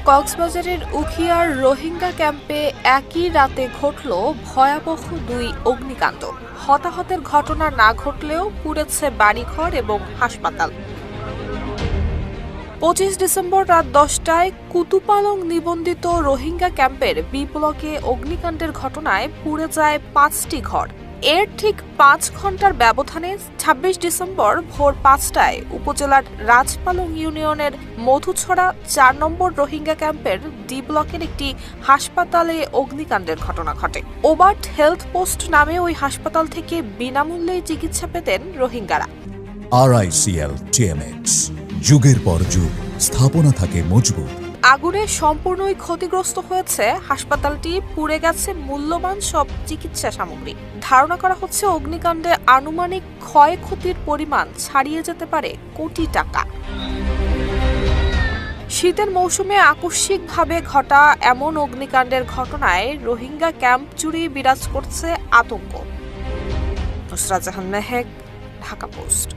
কক্সবাজারের উখিয়ার রোহিঙ্গা ক্যাম্পে একই রাতে ঘটল ভয়াবহ দুই অগ্নিকাণ্ড। হতাহতের ঘটনা না ঘটলেও পুড়েছে বাড়িঘর এবং হাসপাতাল। 25 ডিসেম্বর রাত 10টায় কুতুপালং নিবন্ধিত রোহিঙ্গা ক্যাম্পের বি ব্লকে অগ্নিকাণ্ডের ঘটনায় পুড়ে যায় 5টি ঘর। এর ঠিক 5 ঘন্টার ব্যবধানে 26 ডিসেম্বর ভোর 5টায় উপজেলার রাজপালং ইউনিয়নের মধুছড়া 4 নম্বর রোহিঙ্গা ক্যাম্পের ডি ব্লকের একটি হাসপাতালে অগ্নিকাণ্ডের ঘটনা ঘটে। ওবার্ট হেলথ পোস্ট নামে ওই হাসপাতাল থেকে বিনামূল্যে চিকিৎসা পেতেন রোহিঙ্গারা। RICL TMX, যুগের পর যুগ স্থাপনা থাকে মজবুত। আগুনে সম্পূর্ণই ক্ষতিগ্রস্ত হয়েছে হাসপাতালটি, পুড়ে গেছে মূল্যবান সব চিকিৎসা সামগ্রী। ধারণা করা হচ্ছে অগ্নিকাণ্ডে আনুমানিক ক্ষয়ক্ষতির পরিমাণ ছাড়িয়ে যেতে পারে কোটি টাকা। শীতের মৌসুমে আকস্মিকভাবে ঘটা এমন অগ্নিকাণ্ডের ঘটনায় রোহিঙ্গা ক্যাম্প জুড়ে বিরাজ করছে আতঙ্ক। নুসরাত জাহান মেহেক, ঢাকা পোস্ট।